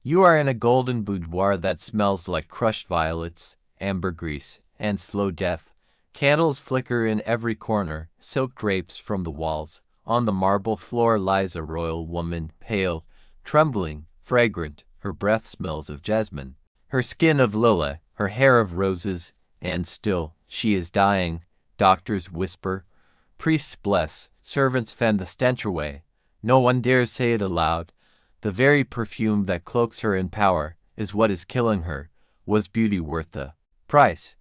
You are in a golden boudoir that smells like crushed violets, ambergris, and slow death. Candles flicker in every corner, silk drapes from the walls. On the marble floor lies a royal woman, pale, trembling, fragrant. Her breath smells of jasmine, her skin of lilac, her hair of roses, and still, she is dying. Doctors whisper, priests bless, servants fan the stench away. No one dares say it aloud. The very perfume that cloaks her in power is what is killing her. Was beauty worth the price?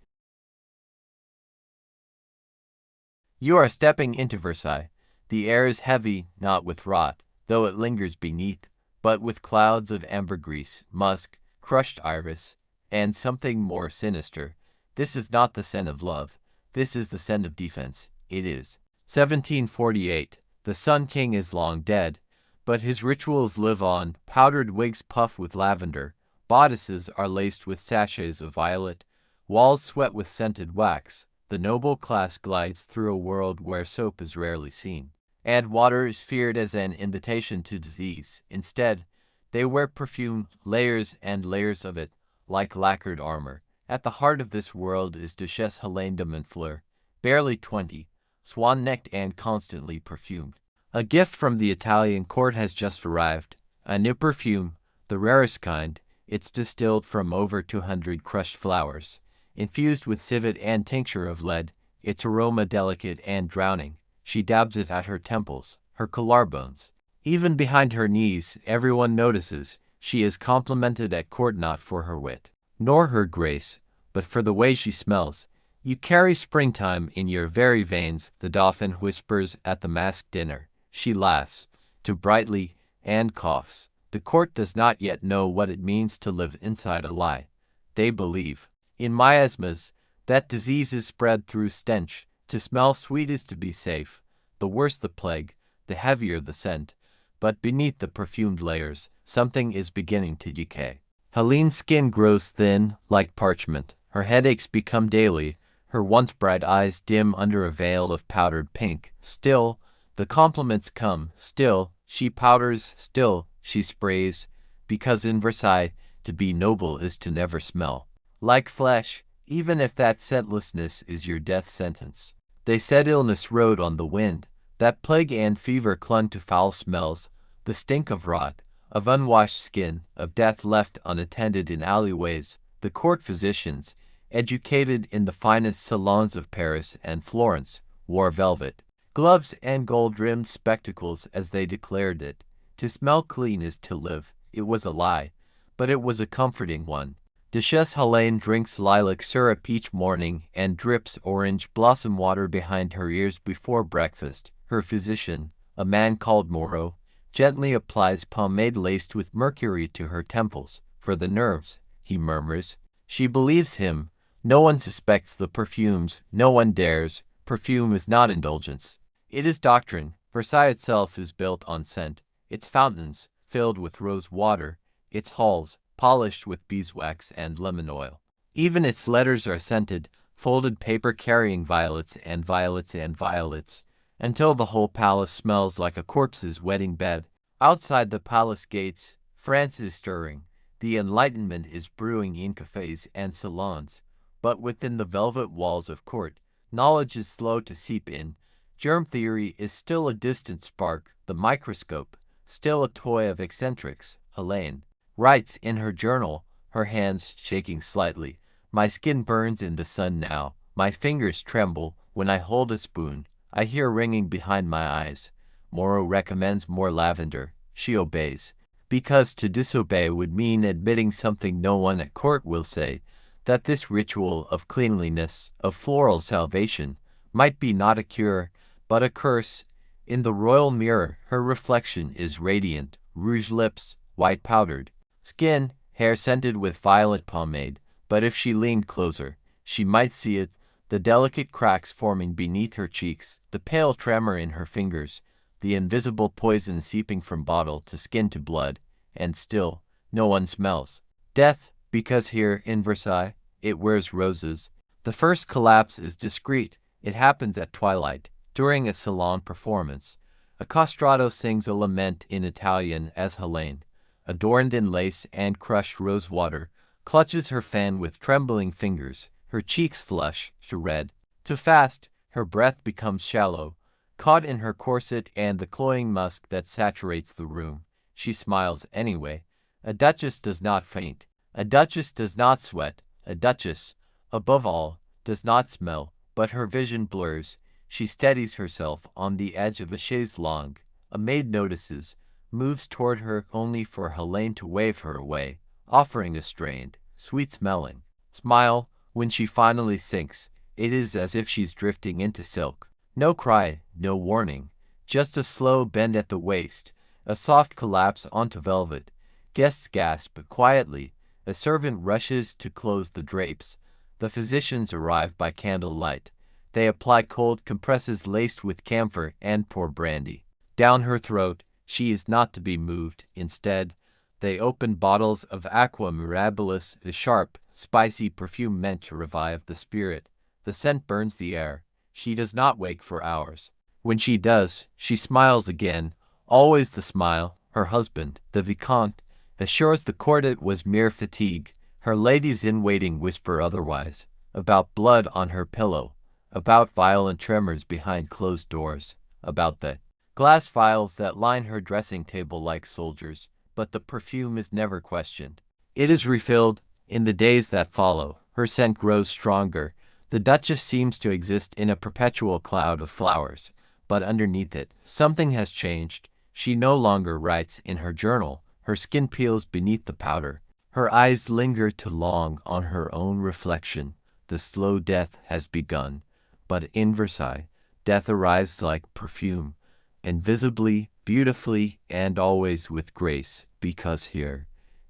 You are stepping into Versailles. The air is heavy, not with rot, though it lingers beneath, but with clouds of ambergris, musk, crushed iris, and something more sinister. This is not the scent of love. This is the scent of defense. It is 1748. The Sun King is long dead, but his rituals live on. Powdered wigs puff with lavender. Bodices are laced with sachets of violet. Walls sweat with scented wax. The noble class glides through a world where soap is rarely seen, and water is feared as an invitation to disease. Instead, they wear perfume, layers and layers of it, like lacquered armor. At the heart of this world is Duchesse Helene de Montfleur, barely 20, swan-necked and constantly perfumed. A gift from the Italian court has just arrived, a new perfume, the rarest kind. It's distilled from over 200 crushed flowers, infused with civet and tincture of lead, its aroma delicate and drowning. She dabs it at her temples, her collarbones. Even behind her knees, everyone notices. She is complimented at court not for her wit, nor her grace, but for the way she smells. You carry springtime in your very veins, the dauphin whispers at the masked dinner. She laughs, too brightly, and coughs. The court does not yet know what it means to live inside a lie. They believe, in miasmas, that disease is spread through stench. To smell sweet is to be safe. The worse the plague, the heavier the scent. But beneath the perfumed layers, something is beginning to decay. Helene's skin grows thin, like parchment. Her headaches become daily, her once bright eyes dim under a veil of powdered pink. Still, the compliments come. Still, she powders. Still, she sprays. Because in Versailles, to be noble is to never smell like flesh, even if that scentlessness is your death sentence. They said illness rode on the wind, that plague and fever clung to foul smells, the stink of rot, of unwashed skin, of death left unattended in alleyways. The court physicians, educated in the finest salons of Paris and Florence, wore velvet gloves and gold-rimmed spectacles as they declared it. To smell clean is to live. It was a lie, but it was a comforting one. Duchesse Helene drinks lilac syrup each morning and drips orange blossom water behind her ears before breakfast. Her physician, a man called Moreau, gently applies pomade laced with mercury to her temples. For the nerves, he murmurs. She believes him. No one suspects the perfumes. No one dares. Perfume is not indulgence. It is doctrine. Versailles itself is built on scent. Its fountains, filled with rose water. Its halls, polished with beeswax and lemon oil. Even its letters are scented, folded paper carrying violets and violets and violets, until the whole palace smells like a corpse's wedding bed. Outside the palace gates, France is stirring. The Enlightenment is brewing in cafes and salons. But within the velvet walls of court, knowledge is slow to seep in. Germ theory is still a distant spark, the microscope, still a toy of eccentrics. Helene writes in her journal, her hands shaking slightly. My skin burns in the sun now. My fingers tremble when I hold a spoon. I hear ringing behind my eyes. Moreau recommends more lavender. She obeys, because to disobey would mean admitting something no one at court will say, that this ritual of cleanliness, of floral salvation, might be not a cure, but a curse. In the royal mirror, her reflection is radiant, rouge lips, white powdered skin, hair scented with violet pomade, but if she leaned closer, she might see it, the delicate cracks forming beneath her cheeks, the pale tremor in her fingers, the invisible poison seeping from bottle to skin to blood, and still, no one smells death, because here, in Versailles, it wears roses. The first collapse is discreet. It happens at twilight, during a salon performance. A castrato sings a lament in Italian as Helene, adorned in lace and crushed rose water, clutches her fan with trembling fingers. Her cheeks flush to red. Too fast, her breath becomes shallow, caught in her corset and the cloying musk that saturates the room. She smiles anyway. A duchess does not faint. A duchess does not sweat. A duchess, above all, does not smell, but her vision blurs. She steadies herself on the edge of a chaise longue. A maid notices, moves toward her only for Helene to wave her away, offering a strained, sweet-smelling smile. When she finally sinks, it is as if she's drifting into silk. No cry, no warning, just a slow bend at the waist, a soft collapse onto velvet. Guests gasp quietly. A servant rushes to close the drapes. The physicians arrive by candlelight. They apply cold compresses laced with camphor and pour brandy down her throat. She is not to be moved. Instead, they open bottles of aqua mirabilis, a sharp, spicy perfume meant to revive the spirit. The scent burns the air. She does not wake for hours. When she does, she smiles again, always the smile. Her husband, the Vicomte, assures the court it was mere fatigue. Her ladies-in-waiting whisper otherwise, about blood on her pillow, about violent tremors behind closed doors, about the glass vials that line her dressing table like soldiers, but the perfume is never questioned. It is refilled. In the days that follow, her scent grows stronger. The Duchess seems to exist in a perpetual cloud of flowers, but underneath it, something has changed. She no longer writes in her journal. Her skin peels beneath the powder. Her eyes linger too long on her own reflection. The slow death has begun. But in Versailles, death arrives like perfume, invisibly, beautifully, and always with grace, because here,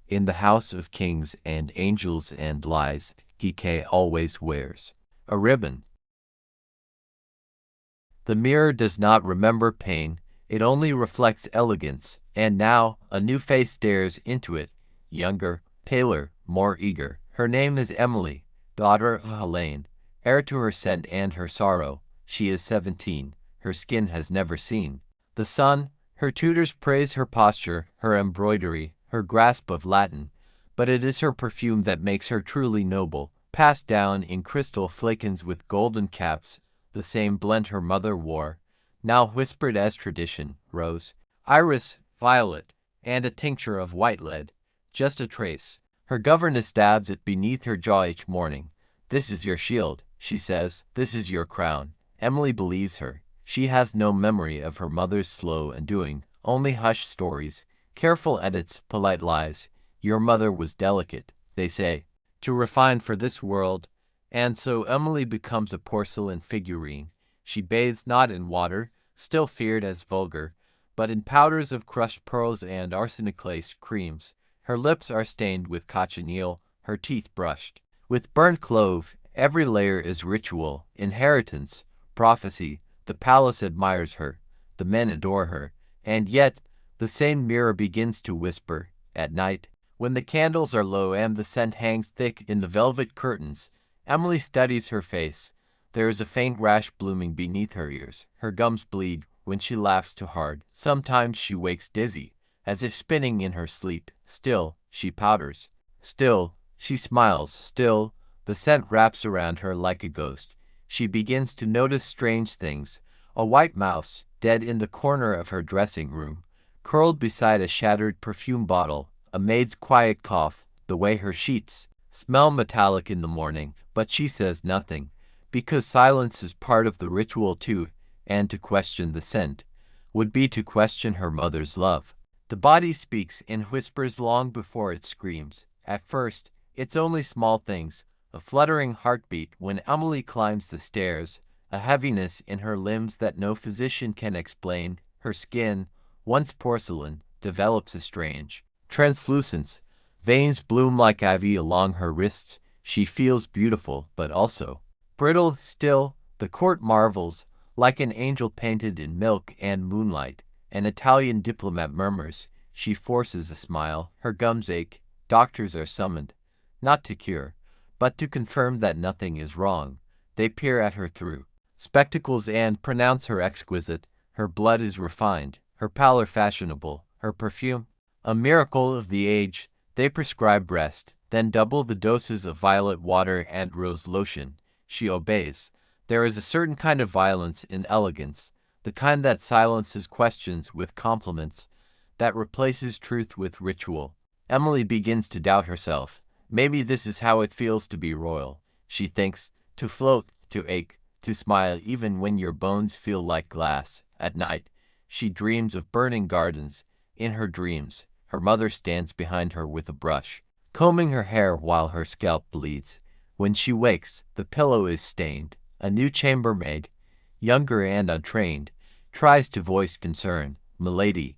in the house of kings and angels and lies, Kike always wears a ribbon. The mirror does not remember pain, it only reflects elegance, and now a new face stares into it, younger, paler, more eager. Her name is Emily, daughter of Helene, heir to her scent and her sorrow. She is 17, her skin has never seen the sun. Her tutors praise her posture, her embroidery, her grasp of Latin, but it is her perfume that makes her truly noble, passed down in crystal flakons with golden caps, the same blend her mother wore, now whispered as tradition, rose, iris, violet, and a tincture of white lead, just a trace. Her governess dabs it beneath her jaw each morning. "This is your shield," she says, "this is your crown." Emily believes her. She has no memory of her mother's slow undoing, only hushed stories, careful edits, polite lies. Your mother was delicate, they say, too refined for this world, and so Emily becomes a porcelain figurine. She bathes not in water, still feared as vulgar, but in powders of crushed pearls and arsenic-laced creams. Her lips are stained with cochineal, her teeth brushed with burnt clove. Every layer is ritual, inheritance, prophecy. The palace admires her, the men adore her, and yet the same mirror begins to whisper. At night, when the candles are low and the scent hangs thick in the velvet curtains, Emily studies her face. There is a faint rash blooming beneath her ears. Her gums bleed when she laughs too hard. Sometimes she wakes dizzy, as if spinning in her sleep. Still, she powders. Still, she smiles. Still, the scent wraps around her like a ghost. She begins to notice strange things. A white mouse, dead in the corner of her dressing room, curled beside a shattered perfume bottle, a maid's quiet cough, the way her sheets smell metallic in the morning, but she says nothing, because silence is part of the ritual too, and to question the scent would be to question her mother's love. The body speaks in whispers long before it screams. At first, it's only small things, a fluttering heartbeat when Emily climbs the stairs, a heaviness in her limbs that no physician can explain. Her skin, once porcelain, develops a strange translucence. Veins bloom like ivy along her wrists. She feels beautiful, but also brittle. Still, the court marvels, like an angel painted in milk and moonlight. An Italian diplomat murmurs. She forces a smile. Her gums ache. Doctors are summoned, not to cure, but to confirm that nothing is wrong. They peer at her through spectacles and pronounce her exquisite. Her blood is refined, her pallor fashionable, her perfume A miracle of the age, they prescribe rest, then double the doses of violet water and rose lotion. She obeys. There is a certain kind of violence in elegance, the kind that silences questions with compliments, that replaces truth with ritual. Emily begins to doubt herself. Maybe this is how it feels to be royal, she thinks, to float, to ache, to smile even when your bones feel like glass. At night, she dreams of burning gardens. In her dreams, her mother stands behind her with a brush, combing her hair while her scalp bleeds. When she wakes, the pillow is stained. A new chambermaid, younger and untrained, tries to voice concern. "Milady,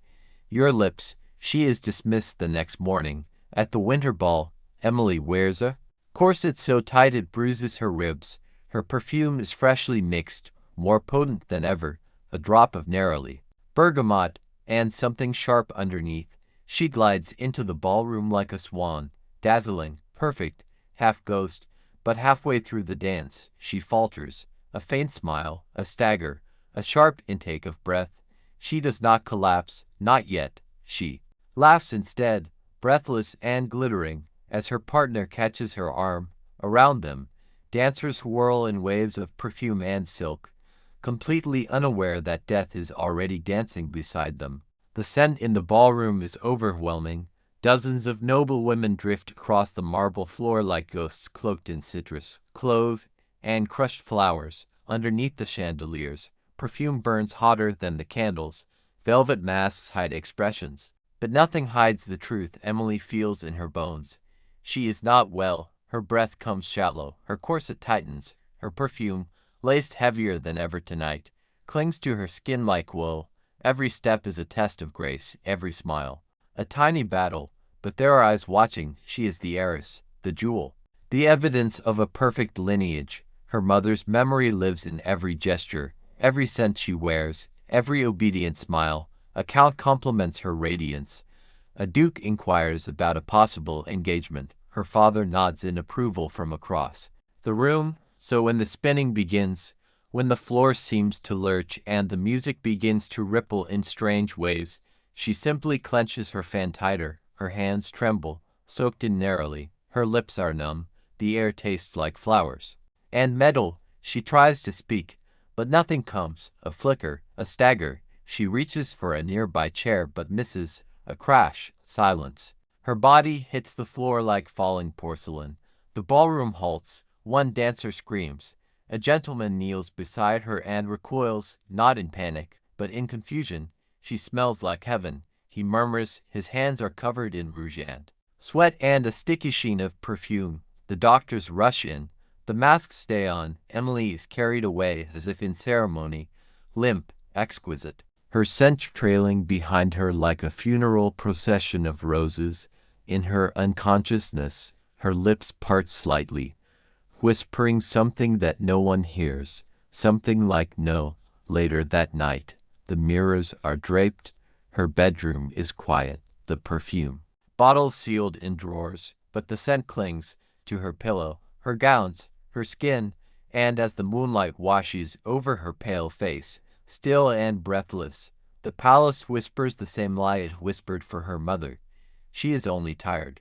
your lips." She is dismissed the next morning. At the winter ball, Emily wears a corset so tight it bruises her ribs. Her perfume is freshly mixed, more potent than ever, a drop of neroli, bergamot, and something sharp underneath. She glides into the ballroom like a swan, dazzling, perfect, half ghost, but halfway through the dance, she falters. A faint smile, a stagger, a sharp intake of breath. She does not collapse, not yet. She laughs instead, breathless and glittering, as her partner catches her arm. Around them, dancers whirl in waves of perfume and silk, completely unaware that death is already dancing beside them. The scent in the ballroom is overwhelming. Dozens of noble women drift across the marble floor like ghosts cloaked in citrus, clove, and crushed flowers. Underneath the chandeliers, perfume burns hotter than the candles. Velvet masks hide expressions, but nothing hides the truth Emily feels in her bones. She is not well. Her breath comes shallow, her corset tightens, her perfume, laced heavier than ever tonight, clings to her skin like wool. Every step is a test of grace, every smile a tiny battle, but there are eyes watching. She is the heiress, the jewel, the evidence of a perfect lineage. Her mother's memory lives in every gesture, every scent she wears, every obedient smile. A count compliments her radiance. A duke inquires about a possible engagement. Her father nods in approval from across the room. So when the spinning begins, when the floor seems to lurch and the music begins to ripple in strange waves, she simply clenches her fan tighter. Her hands tremble, soaked in neroli. Her lips are numb. The air tastes like flowers and metal. She tries to speak, but nothing comes. A flicker, a stagger. She reaches for a nearby chair but misses. A crash, silence. Her body hits the floor like falling porcelain. The ballroom halts. One dancer screams. A gentleman kneels beside her and recoils, not in panic, but in confusion. She smells like heaven, he murmurs. His hands are covered in rouge and sweat and a sticky sheen of perfume. The doctors rush in. The masks stay on. Emily is carried away as if in ceremony, limp, exquisite, her scent trailing behind her like a funeral procession of roses. In her unconsciousness, her lips part slightly, whispering something that no one hears, something like no. Later that night, the mirrors are draped. Her bedroom is quiet. The perfume bottles sealed in drawers, but the scent clings to her pillow, her gowns, her skin, and as the moonlight washes over her pale face, still and breathless, the palace whispers the same lie it whispered for her mother. She is only tired.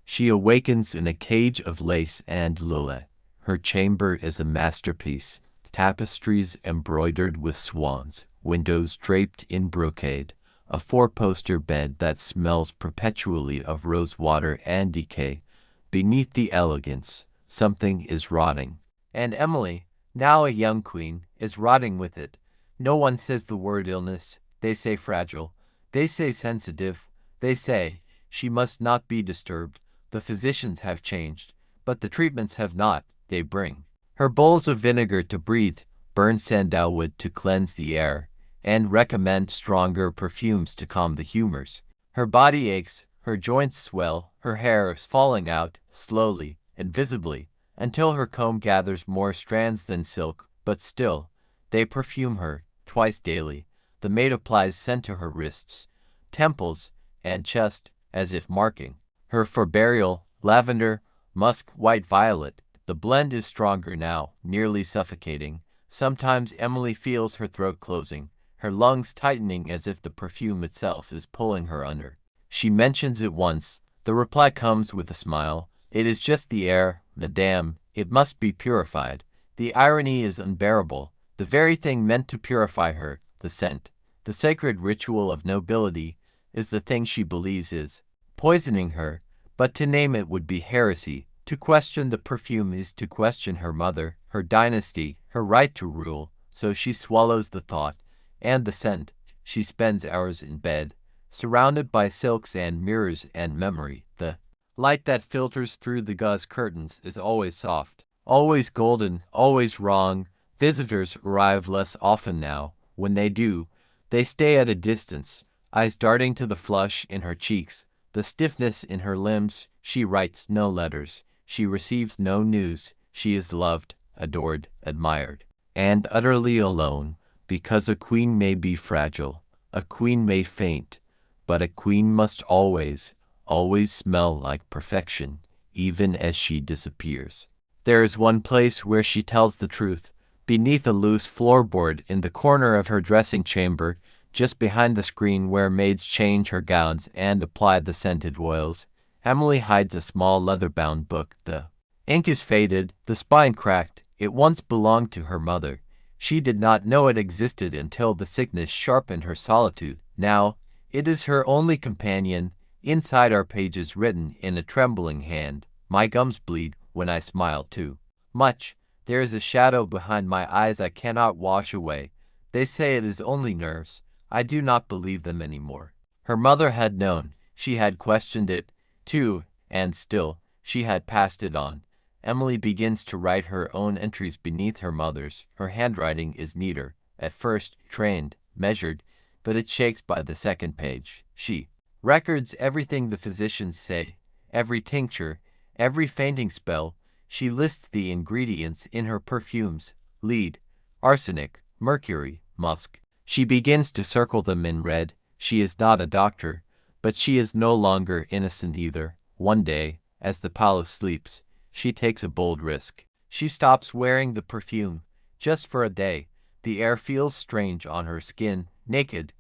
She awakens in a cage of lace and lilac. Her chamber is a masterpiece, tapestries embroidered with swans, windows draped in brocade, a four-poster bed that smells perpetually of rose water and decay. Beneath the elegance, something is rotting. And Emily, now a young queen, is rotting with it. No one says the word illness. They say fragile. They say sensitive. They say she must not be disturbed. The physicians have changed, but the treatments have not. They bring her bowls of vinegar to breathe, burn sandalwood to cleanse the air, and recommend stronger perfumes to calm the humors. Her body aches, her joints swell, her hair is falling out, slowly, invisibly, until her comb gathers more strands than silk, but still, they perfume her, twice daily. The maid applies scent to her wrists, temples, and chest, as if marking her for burial. Lavender, musk, white violet. The blend is stronger now, nearly suffocating. Sometimes Emily feels her throat closing, her lungs tightening as if the perfume itself is pulling her under. She mentions it once. The reply comes with a smile. It is just the air, madame. It must be purified. The irony is unbearable. The very thing meant to purify her, the scent, the sacred ritual of nobility, is the thing she believes is poisoning her. But to name it would be heresy. To question the perfume is to question her mother, her dynasty, her right to rule. So she swallows the thought and the scent. She spends hours in bed, surrounded by silks and mirrors and memory. The light that filters through the gauze curtains is always soft, always golden, always wrong. Visitors arrive less often now. When they do, they stay at a distance, eyes darting to the flush in her cheeks, the stiffness in her limbs. She writes no letters. She receives no news. She is loved, adored, admired, and utterly alone, because a queen may be fragile, a queen may faint, but a queen must always, always smell like perfection, even as she disappears. There is one place where she tells the truth, beneath a loose floorboard in the corner of her dressing chamber, just behind the screen where maids change her gowns and apply the scented oils. Emily hides a small leather-bound book. The ink is faded, the spine cracked. It once belonged to her mother. She did not know it existed until the sickness sharpened her solitude. Now, it is her only companion. Inside are pages written in a trembling hand. My gums bleed when I smile too much. There is a shadow behind my eyes I cannot wash away. They say it is only nerves. I do not believe them anymore. Her mother had known. She had questioned it, too, and still, she had passed it on. Emily begins to write her own entries beneath her mother's. Her handwriting is neater, at first, trained, measured, but it shakes by the second page. She records everything the physicians say, every tincture, every fainting spell. She lists the ingredients in her perfumes: lead, arsenic, mercury, musk. She begins to circle them in red. She is not a doctor, but she is no longer innocent either. One day, as the palace sleeps, she takes a bold risk. She stops wearing the perfume, just for a day. The air feels strange on her skin, naked,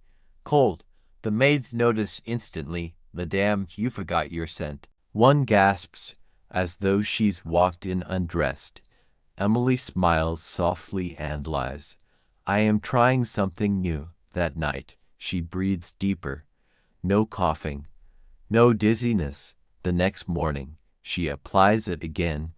cold. The maids notice instantly. Madame, you forgot your scent. One gasps, as though she's walked in undressed. Emily smiles softly and lies. I am trying something new. That night, she breathes deeper. No coughing, no dizziness. The next morning, she applies it again,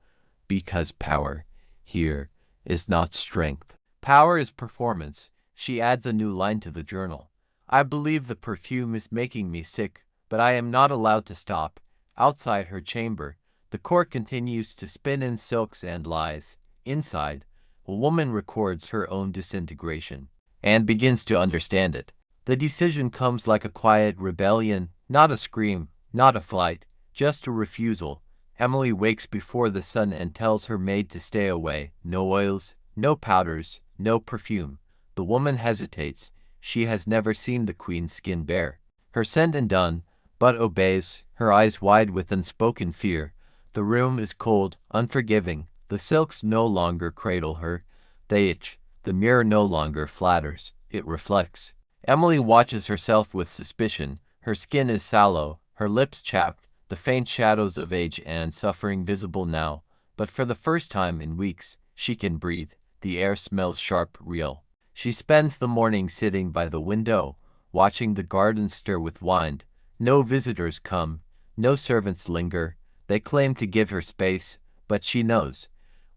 because power, here, is not strength. Power is performance. She adds a new line to the journal. I believe the perfume is making me sick, but I am not allowed to stop. Outside her chamber, the court continues to spin in silks and lies. Inside, a woman records her own disintegration and begins to understand it. The decision comes like a quiet rebellion, not a scream, not a flight, just a refusal. Emily wakes before the sun and tells her maid to stay away. No oils, no powders, no perfume. The woman hesitates. She has never seen the queen's skin bare. Her scent undone, but obeys, her eyes wide with unspoken fear. The room is cold, unforgiving. The silks no longer cradle her. They itch. The mirror no longer flatters. It reflects. Emily watches herself with suspicion. Her skin is sallow, her lips chapped, the faint shadows of age and suffering visible now. But for the first time in weeks, she can breathe. The air smells sharp, real. She spends the morning sitting by the window, watching the garden stir with wind. No visitors come, no servants linger. They claim to give her space, but she knows.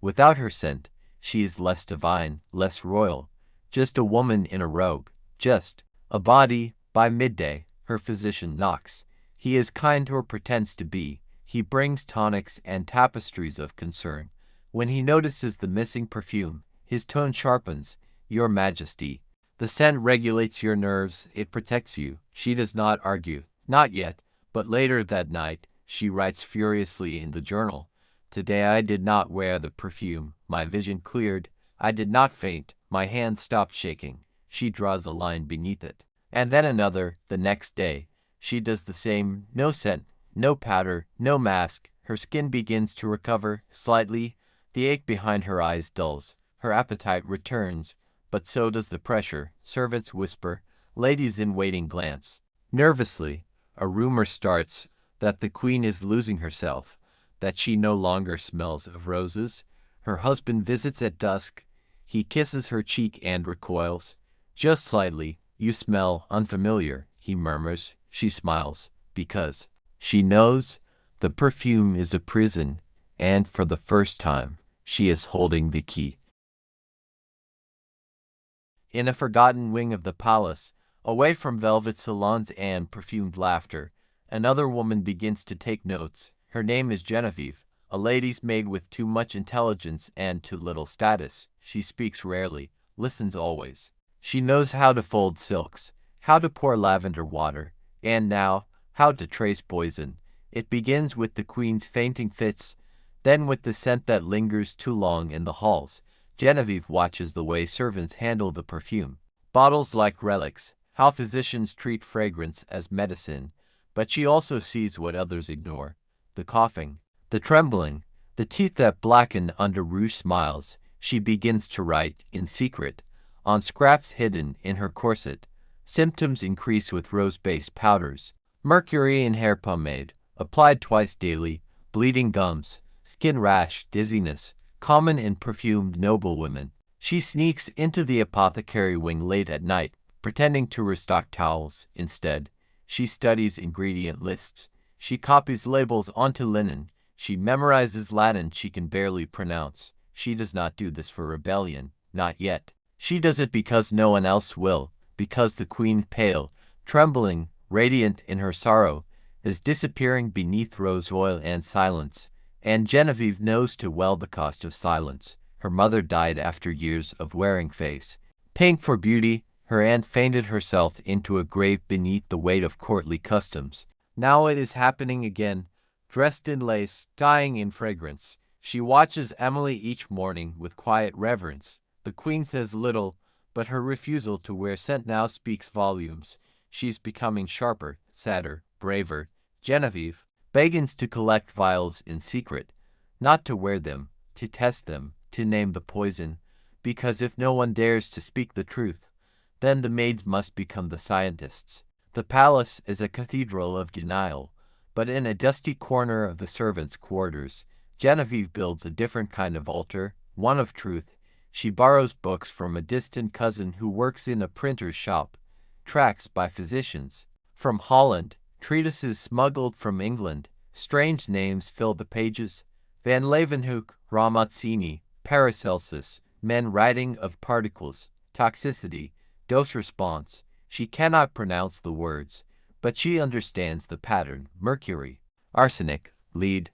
Without her scent, she is less divine, less royal. Just a woman in a robe. Just a body. By midday, her physician knocks. He is kind or pretends to be. He brings tonics and tapestries of concern. When he notices the missing perfume, his tone sharpens. Your Majesty, the scent regulates your nerves. It protects you. She does not argue. Not yet, but later that night, she writes furiously in the journal. Today I did not wear the perfume. My vision cleared. I did not faint. My hand stopped shaking. She draws a line beneath it. And then another. The next day, she does the same. No scent, no powder, no mask. Her skin begins to recover, slightly. The ache behind her eyes dulls. Her appetite returns, but so does the pressure. Servants whisper, ladies-in-waiting glance. Nervously, a rumor starts that the queen is losing herself, that she no longer smells of roses. Her husband visits at dusk. He kisses her cheek and recoils. Just slightly. You smell unfamiliar, he murmurs. She smiles, because she knows the perfume is a prison, and for the first time, she is holding the key. In a forgotten wing of the palace, away from velvet salons and perfumed laughter, another woman begins to take notes. Her name is Genevieve, a lady's maid with too much intelligence and too little status. She speaks rarely, listens always. She knows how to fold silks, how to pour lavender water, and now, how to trace poison. It begins with the queen's fainting fits, then with the scent that lingers too long in the halls. Genevieve watches the way servants handle the perfume. Bottles like relics, how physicians treat fragrance as medicine, but she also sees what others ignore. The coughing, the trembling, the teeth that blacken under rouge smiles. She begins to write, in secret, on scraps hidden in her corset. Symptoms increase with rose-based powders. Mercury in hair pomade, applied twice daily, bleeding gums, skin rash, dizziness, common in perfumed noblewomen. She sneaks into the apothecary wing late at night, pretending to restock towels. Instead, she studies ingredient lists. She copies labels onto linen. She memorizes Latin she can barely pronounce. She does not do this for rebellion, not yet. She does it because no one else will, because the queen, pale, trembling, radiant in her sorrow, is disappearing beneath rose oil and silence. And Genevieve knows too well the cost of silence. Her mother died after years of wearing face. Paying for beauty, her aunt fainted herself into a grave beneath the weight of courtly customs. Now it is happening again, dressed in lace, dying in fragrance. She watches Emily each morning with quiet reverence. The queen says little, but her refusal to wear scent now speaks volumes. She's becoming sharper, sadder, braver. Genevieve begins to collect vials in secret, not to wear them, to test them, to name the poison, because if no one dares to speak the truth, then the maids must become the scientists. The palace is a cathedral of denial, but in a dusty corner of the servants' quarters, Genevieve builds a different kind of altar, one of truth. She borrows books from a distant cousin who works in a printer's shop, tracts by physicians from Holland, treatises smuggled from England. Strange names fill the pages: Van Leeuwenhoek, Ramazzini, Paracelsus, men writing of particles, toxicity, dose response. She cannot pronounce the words, but she understands the pattern: mercury, arsenic, lead.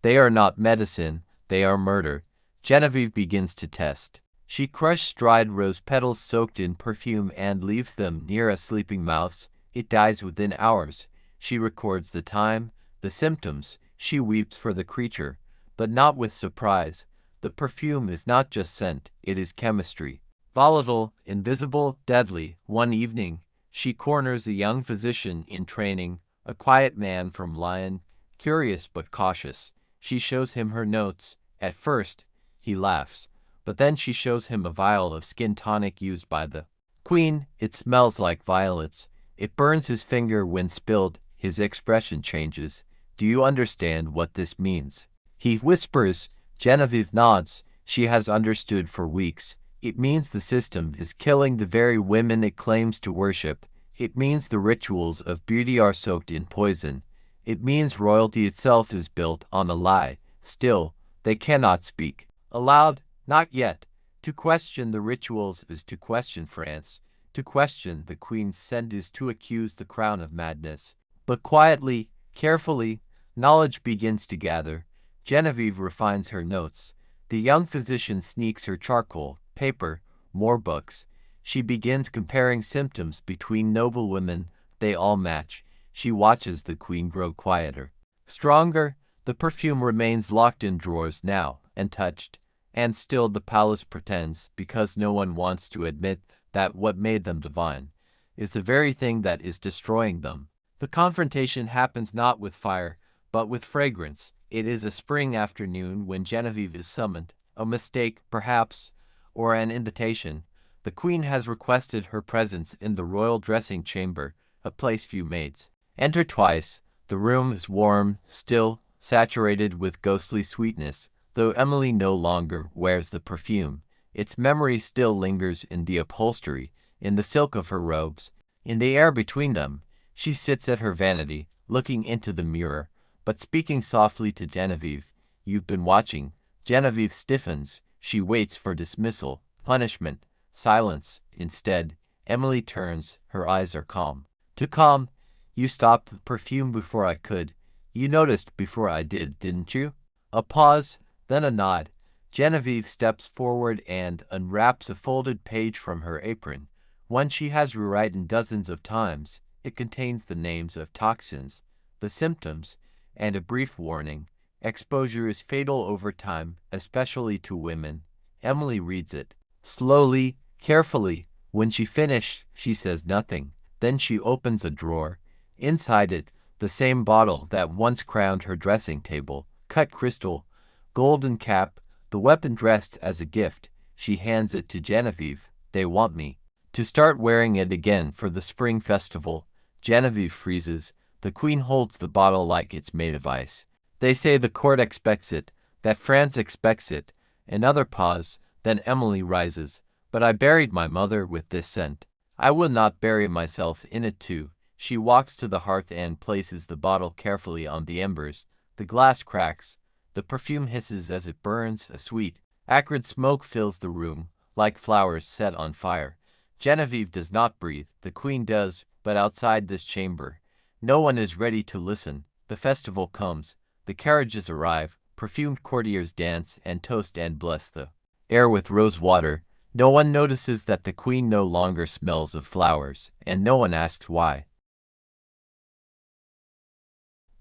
They are not medicine, they are murder. Genevieve begins to test. She crushes dried rose petals soaked in perfume and leaves them near a sleeping mouse. It dies within hours. She records the time, the symptoms. She weeps for the creature, but not with surprise. The perfume is not just scent, it is chemistry. Volatile, invisible, deadly. One evening, she corners a young physician in training, a quiet man from Lyon, curious but cautious. She shows him her notes. At first, he laughs, but then she shows him a vial of skin tonic used by the queen. It smells like violets. It burns his finger when spilled. His expression changes. Do you understand what this means? He whispers. Genevieve nods. She has understood for weeks. It means the system is killing the very women it claims to worship. It means the rituals of beauty are soaked in poison. It means royalty itself is built on a lie. Still, they cannot speak aloud, not yet. To question the rituals is to question France. To question the queen's scent is to accuse the crown of madness. But quietly, carefully, knowledge begins to gather. Genevieve refines her notes. The young physician sneaks her charcoal, paper, more books. She begins comparing symptoms between noblewomen. They all match. She watches the queen grow quieter, stronger. The perfume remains locked in drawers now, untouched. And still the palace pretends, because no one wants to admit that what made them divine is the very thing that is destroying them. The confrontation happens not with fire, but with fragrance. It is a spring afternoon when Genevieve is summoned, a mistake, perhaps, or an invitation. The queen has requested her presence in the royal dressing chamber, a place few maids enter twice. The room is warm, still, saturated with ghostly sweetness, though Emily no longer wears the perfume. Its memory still lingers in the upholstery, in the silk of her robes, in the air between them. She sits at her vanity, looking into the mirror, but speaking softly to Genevieve. "You've been watching." Genevieve stiffens. She waits for dismissal, punishment, silence. Instead, Emily turns. Her eyes are calm. Too calm. "You stopped the perfume before I could. You noticed before I did, didn't you?" A pause, then a nod. Genevieve steps forward and unwraps a folded page from her apron. One she has rewritten dozens of times. It contains the names of toxins, the symptoms, and a brief warning. Exposure is fatal over time, especially to women. Emily reads it. Slowly, carefully. When she finished, she says nothing. Then she opens a drawer. Inside it, the same bottle that once crowned her dressing table. Cut crystal, golden cap, the weapon dressed as a gift. She hands it to Genevieve. "They want me to start wearing it again for the spring festival." Genevieve freezes. The queen holds the bottle like it's made of ice. "They say the court expects it, that France expects it." Another pause, then Emily rises. "But I buried my mother with this scent. I will not bury myself in it too." She walks to the hearth and places the bottle carefully on the embers. The glass cracks. The perfume hisses as it burns. A sweet, acrid smoke fills the room, like flowers set on fire. Genevieve does not breathe. The queen does, but outside this chamber. No one is ready to listen. The festival comes. The carriages arrive. Perfumed courtiers dance and toast and bless the air with rose water. No one notices that the queen no longer smells of flowers, and no one asks why.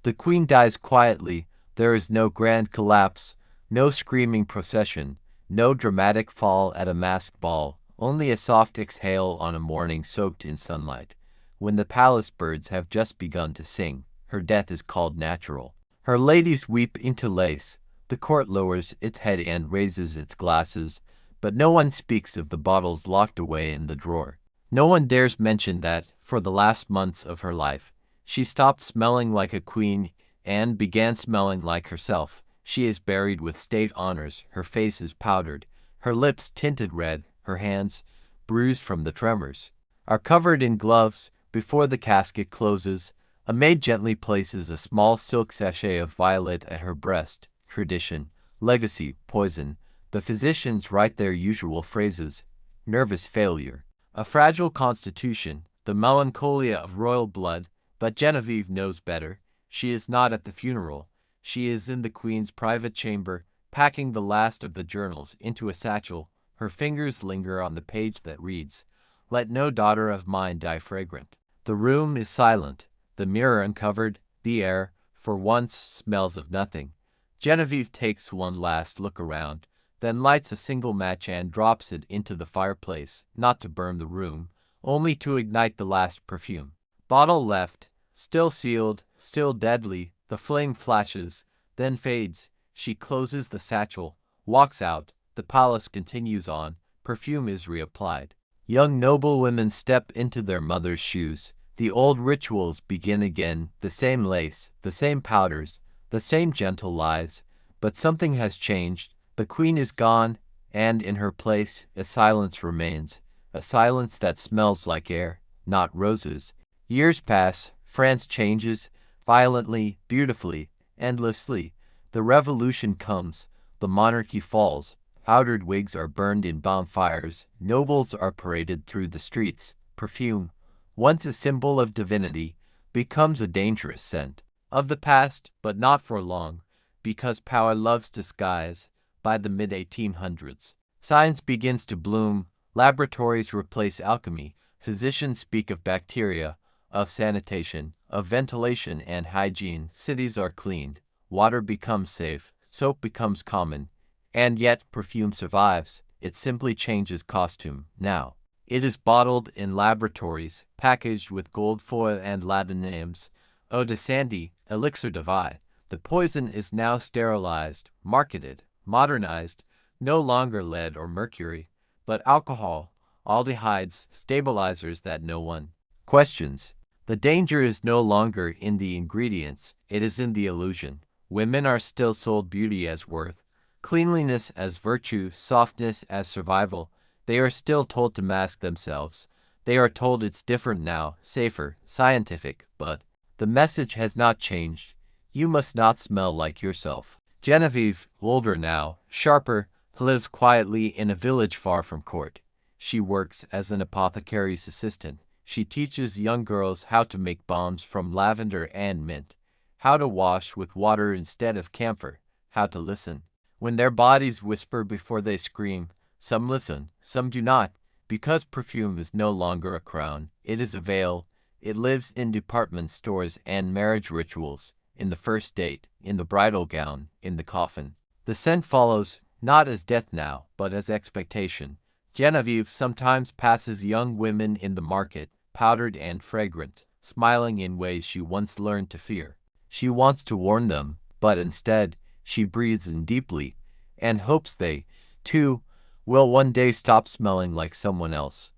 The queen dies quietly. There is no grand collapse, no screaming procession, no dramatic fall at a masked ball, only a soft exhale on a morning soaked in sunlight. When the palace birds have just begun to sing, her death is called natural. Her ladies weep into lace. The court lowers its head and raises its glasses, but no one speaks of the bottles locked away in the drawer. No one dares mention that, for the last months of her life, she stopped smelling like a queen and began smelling like herself. She is buried with state honors. Her face is powdered, her lips tinted red, her hands, bruised from the tremors, are covered in gloves. Before the casket closes, a maid gently places a small silk sachet of violet at her breast. Tradition, legacy, poison. The physicians write their usual phrases. Nervous failure, a fragile constitution, the melancholia of royal blood. But Genevieve knows better. She is not at the funeral. She is in the queen's private chamber, packing the last of the journals into a satchel. Her fingers linger on the page that reads, "Let no daughter of mine die fragrant." The room is silent, the mirror uncovered, the air, for once, smells of nothing. Genevieve takes one last look around, then lights a single match and drops it into the fireplace, not to burn the room, only to ignite the last perfume. Bottle left, still sealed, still deadly. The flame flashes, then fades. She closes the satchel, walks out. The palace continues on. Perfume is reapplied. Young noblewomen step into their mother's shoes. The old rituals begin again. The same lace, the same powders, the same gentle lies. But something has changed. The queen is gone, and in her place a silence remains. A silence that smells like air, not roses. Years pass. France changes, violently, beautifully, endlessly. The revolution comes. The monarchy falls. Powdered wigs are burned in bonfires. Nobles are paraded through the streets. Perfume, once a symbol of divinity, becomes a dangerous scent. Of the past, but not for long, because power loves disguise. By the mid-1800s, science begins to bloom. Laboratories replace alchemy. Physicians speak of bacteria, of sanitation, of ventilation and hygiene. Cities are cleaned. Water becomes safe. Soap becomes common. And yet, perfume survives. It simply changes costume. Now, it is bottled in laboratories, packaged with gold foil and Latin names. Eau de Sandy, Elixir de Vie. The poison is now sterilized, marketed, modernized, no longer lead or mercury, but alcohol. aldehydes, stabilizers that no one questions. The danger is no longer in the ingredients, it is in the illusion. Women are still sold beauty as worth, cleanliness as virtue, softness as survival. They are still told to mask themselves. They are told it's different now, safer, scientific, but the message has not changed. You must not smell like yourself. Genevieve, older now, sharper, lives quietly in a village far from court. She works as an apothecary's assistant. She teaches young girls how to make balms from lavender and mint, how to wash with water instead of camphor, how to listen. When their bodies whisper before they scream, some listen, some do not, because perfume is no longer a crown, it is a veil. It lives in department stores and marriage rituals, in the first date, in the bridal gown, in the coffin. The scent follows, not as death now, but as expectation. Genevieve sometimes passes young women in the market, powdered and fragrant, smiling in ways she once learned to fear. She wants to warn them, but instead, she breathes in deeply, and hopes they, too, will one day stop smelling like someone else.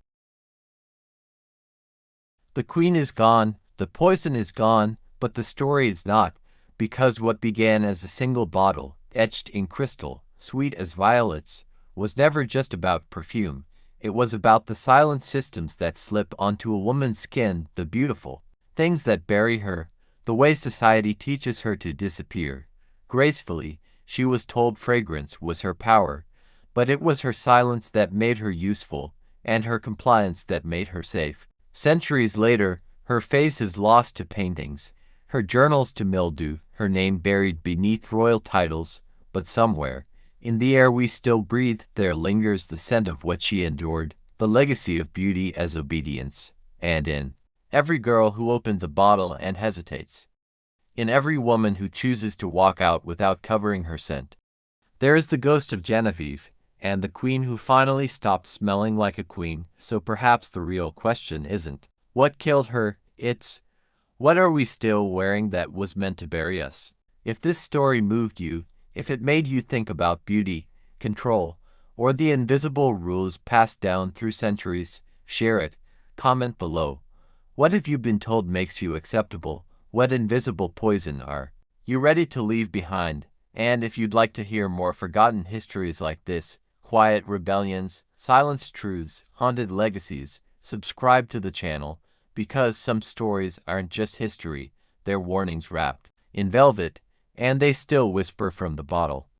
The queen is gone, the poison is gone, but the story is not, because what began as a single bottle, etched in crystal, sweet as violets, was never just about perfume. It was about the silent systems that slip onto a woman's skin, the beautiful things that bury her, the way society teaches her to disappear. Gracefully, she was told fragrance was her power, but it was her silence that made her useful, and her compliance that made her safe. Centuries later, her face is lost to paintings, her journals to mildew, her name buried beneath royal titles, but somewhere, in the air we still breathe, there lingers the scent of what she endured, the legacy of beauty as obedience, and in every girl who opens a bottle and hesitates, in every woman who chooses to walk out without covering her scent. There is the ghost of Genevieve, and the queen who finally stopped smelling like a queen, so perhaps the real question isn't what killed her, it's what are we still wearing that was meant to bury us? If this story moved you, if it made you think about beauty, control, or the invisible rules passed down through centuries, share it. Comment below. What have you been told makes you acceptable? What invisible poison are you ready to leave behind? And if you'd like to hear more forgotten histories like this, quiet rebellions, silenced truths, haunted legacies, subscribe to the channel, because some stories aren't just history, they're warnings wrapped in velvet, and they still whisper from the bottle.